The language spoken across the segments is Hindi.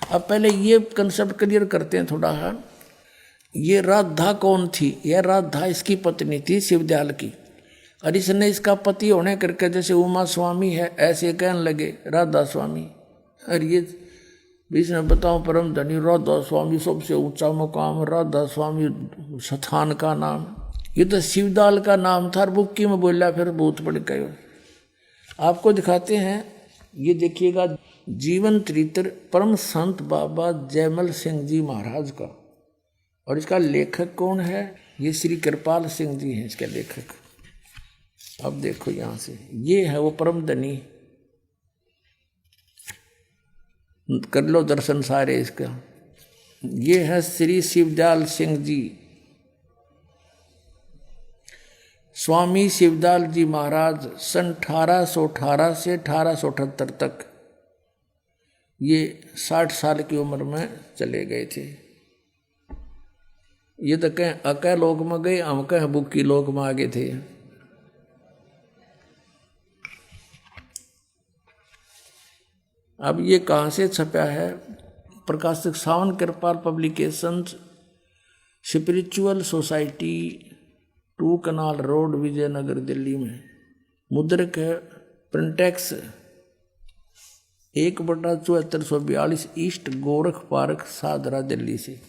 अब पहले ये कंसेप्ट क्लियर करते हैं थोड़ा। है ये राधा कौन थी? यह राधा इसकी पत्नी थी शिवदयाल की, और इसने इसका पति होने करके जैसे उमा स्वामी है ऐसे कहने लगे राधा स्वामी। और ये इसने बताओ परम धनी राधा स्वामी सबसे ऊंचा मुकाम, राधा स्वामी स्थान का नाम। ये तो शिवदयाल का नाम था, बुक्की में बोला फिर भूत पड़ गए। आपको दिखाते हैं, ये देखिएगा जीवन चरित्र परम संत बाबा जयमल सिंह जी महाराज का। और इसका लेखक कौन है? ये श्री कृपाल सिंह जी हैं इसके लेखक। अब देखो यहां से, ये है वो परम धनी, कर लो दर्शन सारे इसका। ये है श्री शिवदयाल सिंह जी, स्वामी शिवदयाल जी महाराज सन 1818 से 1878 तक ये 60 साल की उम्र में चले गए थे। ये तो कहें अकह लोक में गए, हम कहें बुक्की लोक में आगे थे। अब ये कहाँ से छपा है? प्रकाशक सावन कृपाल publications, spiritual society, 2 canal road, Vijayanagar, Delhi में। मुद्रक है printex 1/7442 east Gorakh park, Sadra, Delhi से।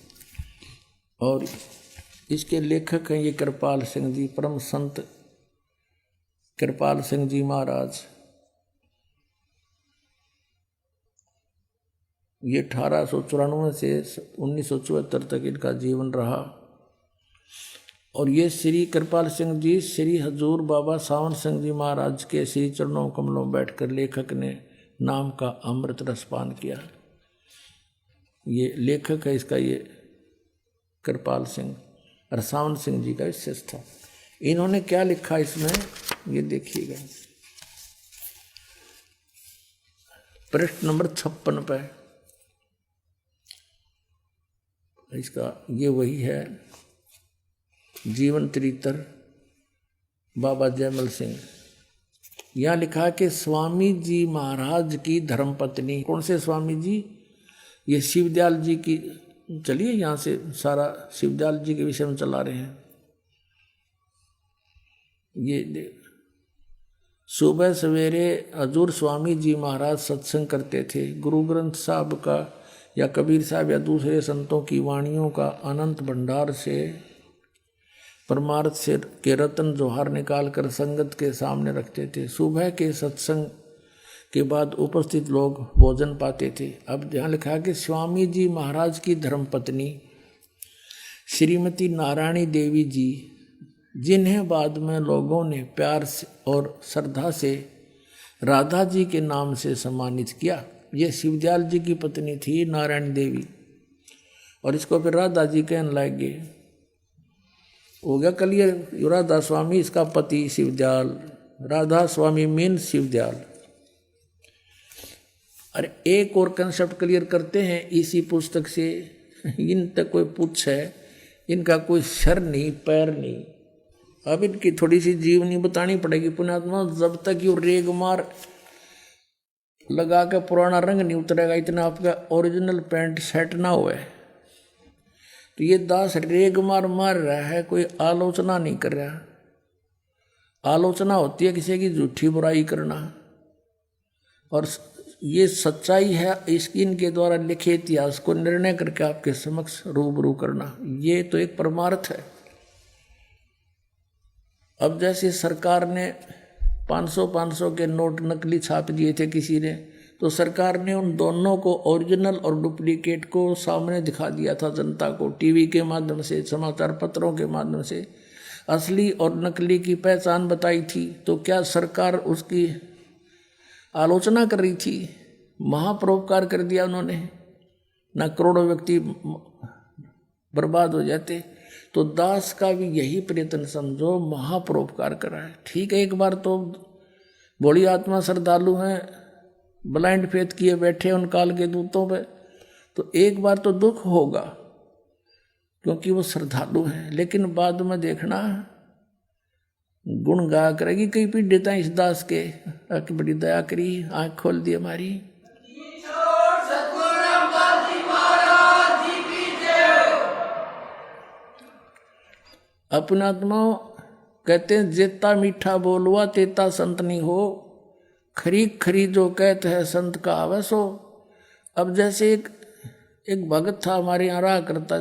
और इसके लेखक हैं ये कृपाल सिंह जी, परम संत कृपाल सिंह जी महाराज। ये 1894 से 1974 तक इनका जीवन रहा। और ये श्री कृपाल सिंह जी श्री हजूर बाबा सावन सिंह जी महाराज के श्री चरणों कमलों बैठकर लेखक ने नाम का अमृत रसपान किया। ये लेखक है इसका, ये कृपाल सिंह और सावन सिंह जी का विशेष था। इन्होंने क्या लिखा इसमें, ये देखिएगा पृष्ठ नंबर 56 पे। इसका ये वही है जीवन चरित्र बाबा जयमल सिंह। यहाँ लिखा कि स्वामी जी महाराज की धर्मपत्नी। कौन से स्वामी जी? ये शिवदयाल जी की। चलिए यहाँ से सारा शिवदयाल जी के विषय में चला रहे हैं। ये सुबह सवेरे हजूर स्वामी जी महाराज सत्संग करते थे। गुरु ग्रंथ साहब का या कबीर साहब या दूसरे संतों की वाणियों का अनंत भंडार से परमार्थ से के रत्न जोहार निकाल कर संगत के सामने रखते थे। सुबह के सत्संग के बाद उपस्थित लोग भोजन पाते थे। अब यहाँ लिखा है कि स्वामी जी महाराज की धर्मपत्नी श्रीमती नारायणी देवी जी, जिन्हें बाद में लोगों ने प्यार से और श्रद्धा से राधा जी के नाम से सम्मानित किया। ये शिवदयाल जी की पत्नी थी नारायण देवी, और इसको फिर राधा जी कहने लगे। हो गया क्लियर? राधा स्वामी इसका पति शिवदयाल, राधा स्वामी मीन शिवदयाल। अरे एक और कंसेप्ट क्लियर करते हैं इसी पुस्तक से। इन तक कोई पूछे, इनका कोई सर नहीं पैर नहीं। अब इनकी थोड़ी सी जीवनी बतानी पड़ेगी पुण्यात्मा। जब तक ये रेग मार लगा के पुराना रंग नहीं उतरेगा, इतना आपका ओरिजिनल पैंट सेट ना हुए, तो ये दास रेग मार मार रहा है, कोई आलोचना नहीं कर रहा। आलोचना होती है किसी की झूठी बुराई करना, और ये सच्चाई है इसकी इनके द्वारा लिखे इतिहास को निर्णय करके आपके समक्ष रूबरू करना। ये तो एक परमार्थ है। अब जैसे सरकार ने 500 के नोट नकली छाप दिए थे किसी ने, तो सरकार ने उन दोनों को, ओरिजिनल और डुप्लीकेट को सामने दिखा दिया था जनता को, टीवी के माध्यम से, समाचार पत्रों के माध्यम से असली और नकली की पहचान बताई थी। तो क्या सरकार उसकी आलोचना कर रही थी? महापरोपकार कर दिया उन्होंने, न करोड़ों व्यक्ति बर्बाद हो जाते। तो दास का भी यही प्रयत्न समझो, महापरोपकार करा है। ठीक है, एक बार तो बड़ी आत्मा श्रद्धालु हैं, ब्लाइंड फेथ किए बैठे उन काल के दूतों पे, तो एक बार तो दुख होगा क्योंकि वो श्रद्धालु हैं। लेकिन बाद में देखना गुण गा करेगी। कई पीड़िता इस दास के, बड़ी दया करी, आँख खोल दी हमारी। अपने आत्माओं कहते हैं जेता मीठा बोलवा तेता संत नहीं हो, खरी खरी जो कहते हैं संत का आवस हो। अब जैसे एक भगत था हमारे यहाँ रहा करता,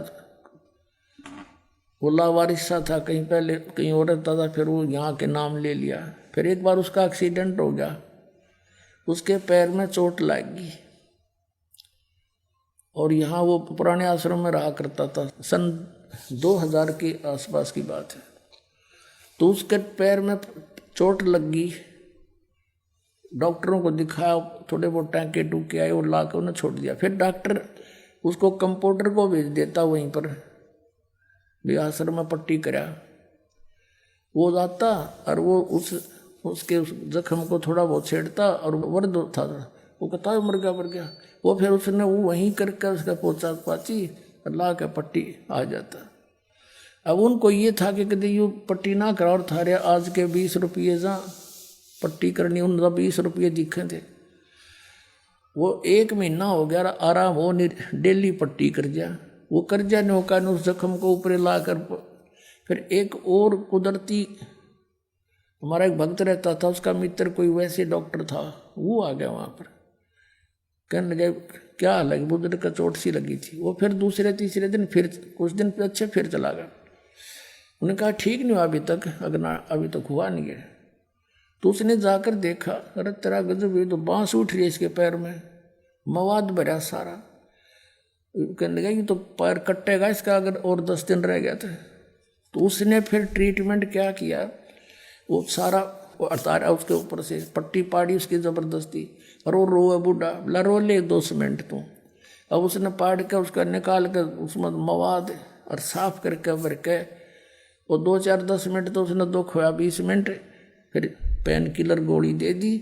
वो लावारिस सा था, कहीं पहले कहीं और रहता था, फिर वो यहाँ के नाम ले लिया। फिर एक बार उसका एक्सीडेंट हो गया, उसके पैर में चोट लगी और यहाँ वो पुराने आश्रम में रहा करता था। सन 2000 के आसपास की बात है। तो उसके पैर में चोट लगी, डॉक्टरों को दिखाया, थोड़े बहुत टाँके टूके आए और ला कर उन्हें छोड़ दिया। फिर डॉक्टर उसको कंपाउंडर को भेज देता वहीं पर, भी आश्रम में पट्टी करा। वो जाता और वो उसके उस जख्म को थोड़ा बहुत छेड़ता और वर्द था, वो कहता है मर गया। वो फिर उसने वो वहीं करके उसका पोचा पाची और ला के पट्टी आ जाता। अब उनको ये था कि कभी यूँ पट्टी ना करा और थारे आज के 20 रुपये जहाँ पट्टी करनी, उनका 20 रुपये दिखे थे। वो 1 महीना हो गया आराम हो नहीं, डेली पट्टी कर जा। वो कर जा नौका ने उस जख्म को ऊपर ला कर। फिर एक और कुदरती हमारा एक भक्त रहता था, उसका मित्र कोई वैसे डॉक्टर था, वो आ गया वहाँ पर। कहने लगे क्या हाल है, बुजुर्ग का चोट सी लगी थी। वो फिर दूसरे तीसरे दिन फिर कुछ दिन पे अच्छे फिर चला गया। उन्होंने कहा ठीक नहीं हुआ अभी तक, अभी तक हुआ नहीं है। तो उसने जाकर देखा, अरे तेरा गजब, ये तो बांस उठ रही है इसके पैर में, मवाद भरा सारा। कहने लगा ये तो पैर कटेगा इसका अगर और 10 दिन रह गया तो उसने फिर ट्रीटमेंट क्या किया, वो सारा उतारा उसके ऊपर से, पट्टी पाड़ी उसकी ज़बरदस्ती, और वो रोए बूढ़ा, बोला रो ले 2 सीमेंट तू। अब उसने पाड़ के उसका निकाल कर उसमें मवाद और साफ करके भर के वो 2-4-10 मिनट तो उसने 2 खोया 20 मिनट, फिर पेन किलर गोली दे दी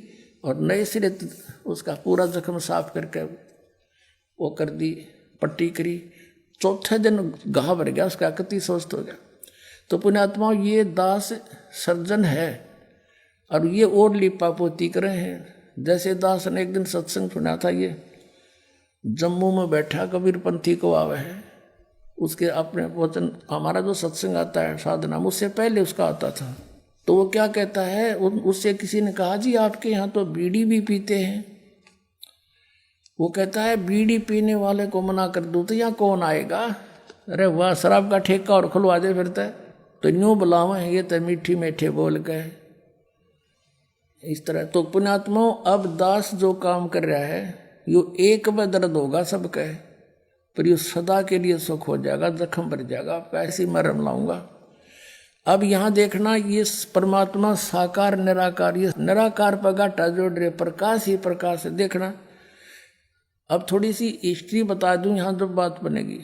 और नए सिरे उसका पूरा जख्म साफ करके वो कर दी, पट्टी करी। चौथे दिन घाव भर गया उसका, कति स्वस्थ हो गया। तो पुण्यात्माओं ये दास सर्जन है और ये और लिपा पोती कर रहे हैं। जैसे दास ने एक दिन सत्संग सुना था, ये जम्मू में बैठा कबीर पंथी को आवे है, उसके अपने वचन, हमारा जो सत्संग आता है साधना उससे पहले उसका आता था। तो वो क्या कहता है, उससे किसी ने कहा जी आपके यहाँ तो बीड़ी भी पीते हैं। वो कहता है बीड़ी पीने वाले को मना कर दूँ तो यहाँ कौन आएगा, अरे वाह शराब का ठेका और खुलवा दे फिरता है। तो यूँ बुलावा है ये तो मीठी मीठे बोल के इस तरह। तो पुण्यात्माओं अब दास जो काम कर रहा है यो एक में दर्द होगा सबका, पर ये सदा के लिए सुख हो जाएगा, जख्म भर जाएगा आपका, ऐसी मरम लाऊंगा। अब यहाँ देखना ये परमात्मा साकार निराकार, ये निराकार पर घाटा जोड़ रहे, प्रकाश ही प्रकाश है। देखना अब थोड़ी सी हिस्ट्री बता दूं यहाँ जब बात बनेगी।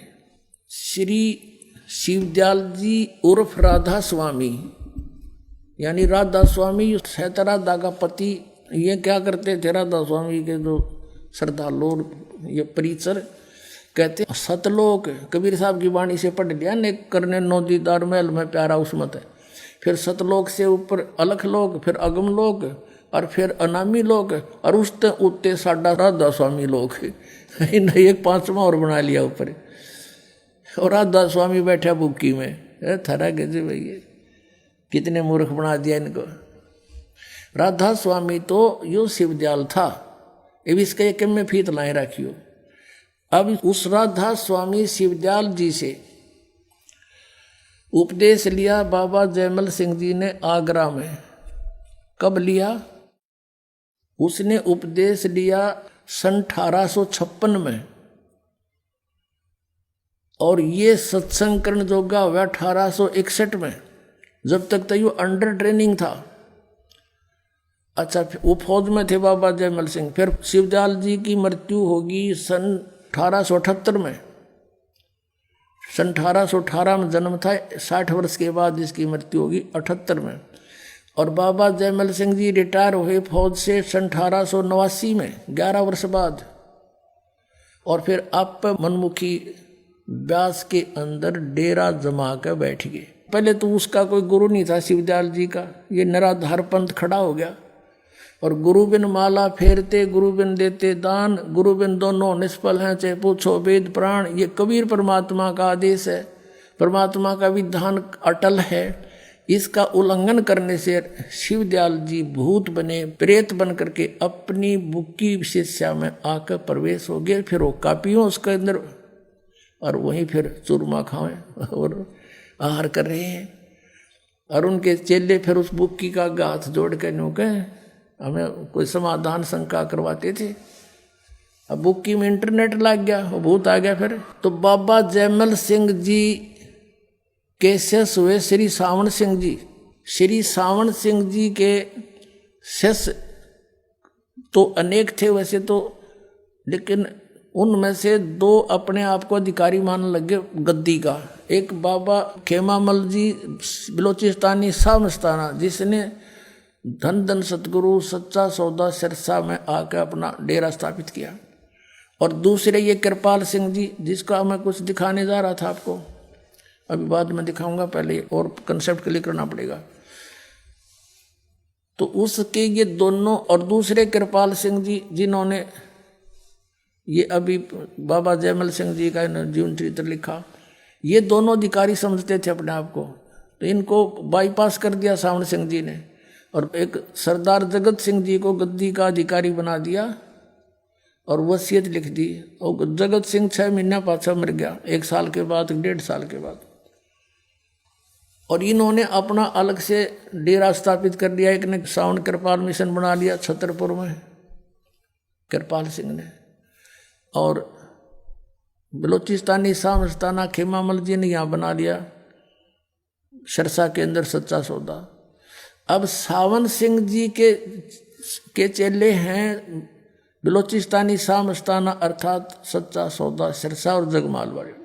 श्री शिवदयाल जी उर्फ राधा स्वामी, यानी राधा स्वामी सहतराधा का पति, ये क्या करते थे राधा स्वामी के जो श्रद्धालु ये परिचर कहते हैं सतलोक, कबीर साहब की वाणी से पढ़ लिया ने करने नो दीदार महल में प्यारा उसमत है। फिर सतलोक से ऊपर अलख लोक, फिर अगम लोक और फिर अनामी लोक और उसते उत्ते साडा राधा स्वामी लोक। इन एक 5वां और बना लिया ऊपर, और राधा स्वामी बैठा बुक्की में। थरा गजे भैया कितने मूर्ख बना दिया इनको। राधा स्वामी तो यो शिवदयाल था, ये भी इसके एक में फीत लाए रखियो। अब उस राधा स्वामी शिवदयाल जी से उपदेश लिया बाबा जयमल सिंह जी ने आगरा में। कब लिया? उसने उपदेश लिया सन 1856 में, और ये सत्संग करण जोगा हुआ 1861 में। जब तक तो ये अंडर ट्रेनिंग था। अच्छा, वो फौज में थे बाबा जयमल सिंह। फिर शिवदयाल जी की मृत्यु होगी सन 1878 में। सन 1818 में जन्म था, 60 वर्ष के बाद इसकी मृत्यु होगी 78 में। और बाबा जयमल सिंह जी रिटायर हुए फौज से सन 1889 में, 11 वर्ष बाद। और फिर आप मनमुखी व्यास के अंदर डेरा जमा कर बैठ गए। पहले तो उसका कोई गुरु नहीं था शिवदयाल जी का, ये निराधार पंथ खड़ा हो गया। और गुरु बिन माला फेरते, गुरु बिन देते दान, गुरु बिन दोनों निष्फल हैं, चाहे पूछो वेद प्राण। ये कबीर परमात्मा का आदेश है। परमात्मा का विधान अटल है। इसका उल्लंघन करने से शिवदयाल जी भूत बने, प्रेत बन करके अपनी बुक्की शिष्या में आकर प्रवेश हो गए। फिर वो कापियों उसके अंदर और वहीं फिर चूरमा खाएं और आहार कर रहे हैं। और उनके चेले फिर उस बुक्की का हाथ जोड़ के नुके हमें कोई समाधान शंका करवाते थे। अब बुक्की में इंटरनेट लग गया, वो भूत आ गया। फिर तो बाबा जयमल सिंह जी के शिष्य हुए श्री सावण सिंह जी। श्री सावण सिंह जी के शिष्य तो अनेक थे वैसे तो, लेकिन उनमें से दो अपने आप को अधिकारी मानने लगे गद्दी का। एक बाबा खेमामल जी बलोचिस्तानी सामस्ताना, जिसने धन धन सतगुरु सच्चा सौदा सिरसा में आकर अपना डेरा स्थापित किया। और दूसरे ये कृपाल सिंह जी, जिसका मैं कुछ दिखाने जा रहा था आपको, अभी बाद में दिखाऊंगा, पहले और कंसेप्ट क्लियर करना पड़ेगा। तो उसके ये दोनों, और दूसरे कृपाल सिंह जी जिन्होंने ये अभी बाबा जयमल सिंह जी का जीवन चरित्र लिखा, ये दोनों अधिकारी समझते थे अपने आप को। तो इनको बाईपास कर दिया सावण सिंह जी ने, और एक सरदार जगत सिंह जी को गद्दी का अधिकारी बना दिया और वसीयत लिख दी। और जगत सिंह 6 महीना पाछा मर गया, 1 साल के बाद, 1.5 साल के बाद। और इन्होंने अपना अलग से डेरा स्थापित कर दिया। एक ने सावण कृपाल मिशन बना लिया छतरपुर में, कृपाल सिंह ने, और बलोचिस्तानी सामस्ताना खेमामल जी ने यहाँ बना लिया सिरसा के अंदर सच्चा सौदा। अब सावन सिंह जी के चेले हैं बलोचिस्तानी सामस्ताना अर्थात सच्चा सौदा सिरसा और जगमाल वाले।